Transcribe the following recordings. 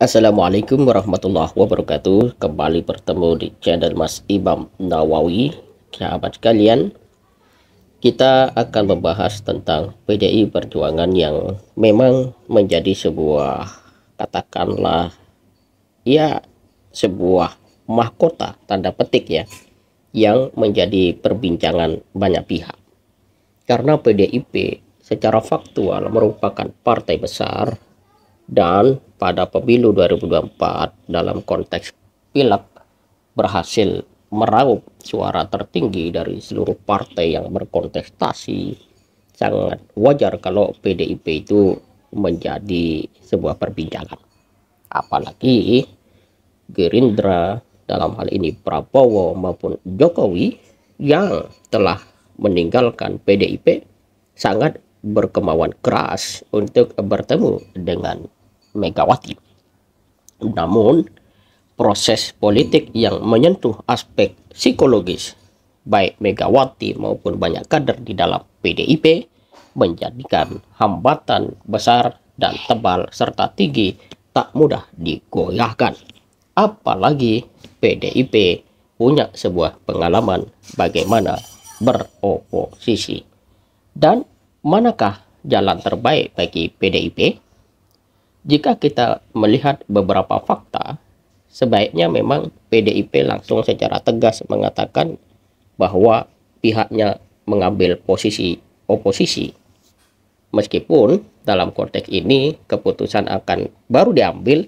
Assalamualaikum warahmatullahi wabarakatuh. Kembali bertemu di channel Mas Imam Nawawi. Sahabat sekalian, kita akan membahas tentang PDI Perjuangan yang memang menjadi sebuah, katakanlah ya, sebuah mahkota tanda petik ya, yang menjadi perbincangan banyak pihak. Karena PDIP secara faktual merupakan partai besar, dan pada pemilu 2024 dalam konteks pileg berhasil meraup suara tertinggi dari seluruh partai yang berkontestasi. Sangat wajar kalau PDIP itu menjadi sebuah perbincangan. Apalagi Gerindra, dalam hal ini Prabowo maupun Jokowi, yang telah meninggalkan PDIP sangat berkemauan keras untuk bertemu dengan Megawati. Namun proses politik yang menyentuh aspek psikologis baik Megawati maupun banyak kader di dalam PDIP menjadikan hambatan besar dan tebal serta tinggi tak mudah digoyahkan. Apalagi PDIP punya sebuah pengalaman bagaimana beroposisi. Dan manakah jalan terbaik bagi PDIP? Jika kita melihat beberapa fakta, sebaiknya memang PDIP langsung secara tegas mengatakan bahwa pihaknya mengambil posisi oposisi. Meskipun dalam konteks ini keputusan akan baru diambil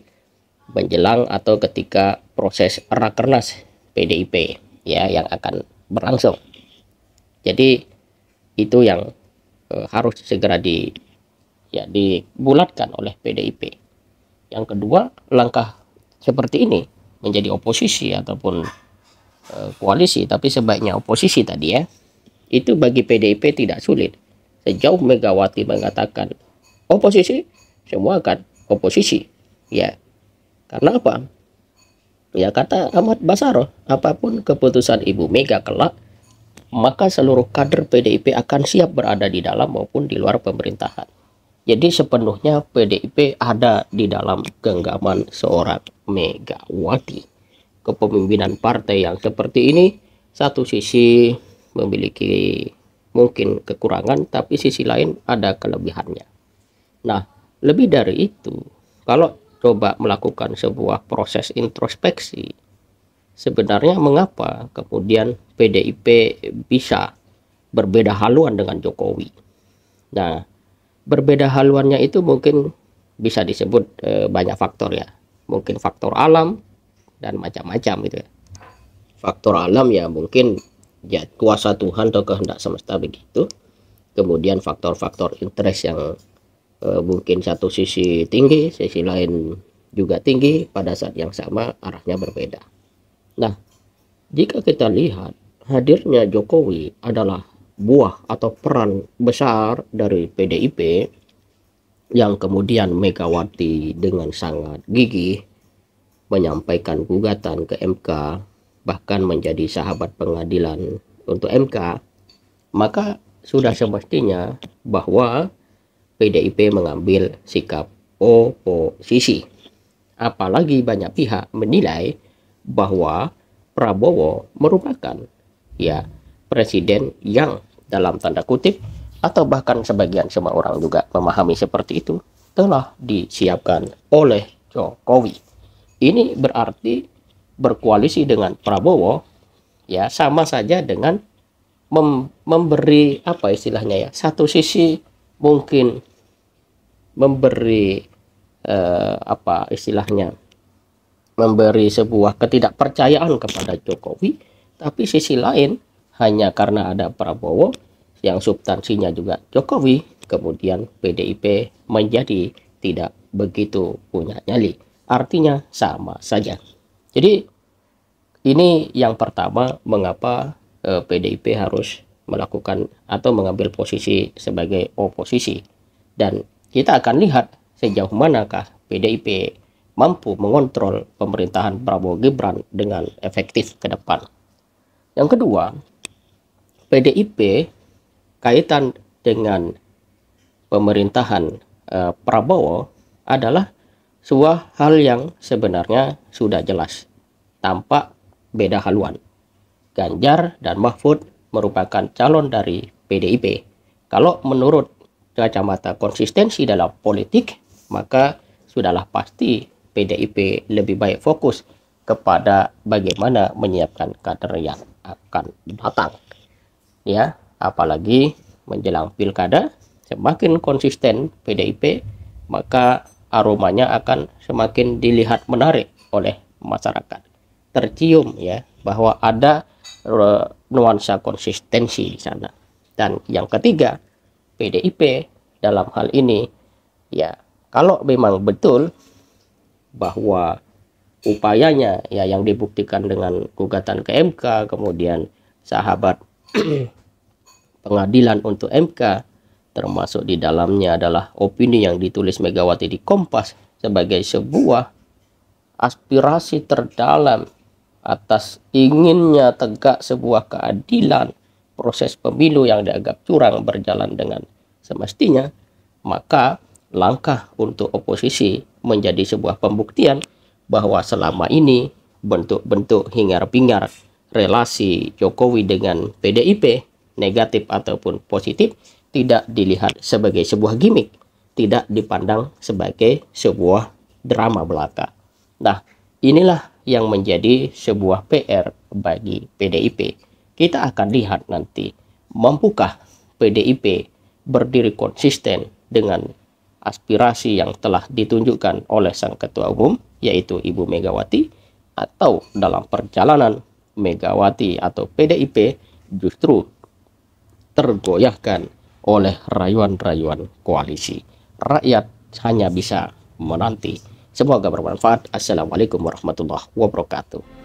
menjelang atau ketika proses rakernas PDIP ya yang akan berlangsung. Jadi itu yang harus segera dibulatkan oleh PDIP. Yang kedua, langkah seperti ini menjadi oposisi ataupun koalisi, tapi sebaiknya oposisi tadi ya, itu bagi PDIP tidak sulit. Sejauh Megawati mengatakan oposisi, semua akan oposisi ya. Karena apa? Ya kata Ahmad Basaro, apapun keputusan Ibu Mega kelak, maka seluruh kader PDIP akan siap berada di dalam maupun di luar pemerintahan. Jadi sepenuhnya PDIP ada di dalam genggaman seorang Megawati. Kepemimpinan partai yang seperti ini satu sisi memiliki mungkin kekurangan, tapi sisi lain ada kelebihannya. Nah, lebih dari itu, kalau coba melakukan sebuah proses introspeksi, sebenarnya mengapa kemudian PDIP bisa berbeda haluan dengan Jokowi? Nah, berbeda haluannya itu mungkin bisa disebut banyak faktor ya. Mungkin faktor alam dan macam-macam gitu ya. Faktor alam ya mungkin ya kuasa Tuhan atau kehendak semesta begitu. Kemudian faktor-faktor interest yang mungkin satu sisi tinggi, sisi lain juga tinggi, pada saat yang sama arahnya berbeda. Nah, jika kita lihat hadirnya Jokowi adalah buah atau peran besar dari PDIP yang kemudian Megawati dengan sangat gigih menyampaikan gugatan ke MK, bahkan menjadi sahabat pengadilan untuk MK, maka sudah semestinya bahwa PDIP mengambil sikap oposisi. Apalagi banyak pihak menilai bahwa Prabowo merupakan ya presiden yang dalam tanda kutip, atau bahkan sebagian semua orang juga memahami seperti itu, telah disiapkan oleh Jokowi. Ini berarti berkoalisi dengan Prabowo ya sama saja dengan memberi apa istilahnya ya, satu sisi mungkin memberi apa istilahnya, memberi sebuah ketidakpercayaan kepada Jokowi, tapi sisi lain hanya karena ada Prabowo yang substansinya juga Jokowi, kemudian PDIP menjadi tidak begitu punya nyali. Artinya sama saja. Jadi ini yang pertama mengapa PDIP harus melakukan atau mengambil posisi sebagai oposisi. Dan kita akan lihat sejauh manakah PDIP mampu mengontrol pemerintahan Prabowo Gibran dengan efektif ke depan. Yang kedua, PDIP kaitan dengan pemerintahan Prabowo adalah sebuah hal yang sebenarnya sudah jelas, tampak beda haluan. Ganjar dan Mahfud merupakan calon dari PDIP. Kalau menurut kacamata konsistensi dalam politik, maka sudahlah pasti PDIP lebih baik fokus kepada bagaimana menyiapkan kader yang akan datang. Ya, apalagi menjelang pilkada, semakin konsisten PDIP, maka aromanya akan semakin dilihat menarik oleh masyarakat. Tercium ya bahwa ada nuansa konsistensi di sana. Dan yang ketiga, PDIP dalam hal ini ya, kalau memang betul bahwa upayanya ya yang dibuktikan dengan gugatan ke MK, kemudian sahabat pengadilan untuk MK, termasuk di dalamnya adalah opini yang ditulis Megawati di Kompas sebagai sebuah aspirasi terdalam atas inginnya tegak sebuah keadilan, proses pemilu yang dianggap curang berjalan dengan semestinya, maka langkah untuk oposisi menjadi sebuah pembuktian bahwa selama ini bentuk-bentuk hingar-bingar relasi Jokowi dengan PDIP, negatif ataupun positif, tidak dilihat sebagai sebuah gimmick, tidak dipandang sebagai sebuah drama belaka. Nah, inilah yang menjadi sebuah PR bagi PDIP. Kita akan lihat nanti, mampukah PDIP berdiri konsisten dengan aspirasi yang telah ditunjukkan oleh sang ketua umum, yaitu Ibu Megawati, atau dalam perjalanan Megawati atau PDIP justru tergoyahkan oleh rayuan-rayuan koalisi. Rakyat hanya bisa menanti. Semoga bermanfaat. Assalamualaikum warahmatullahi wabarakatuh.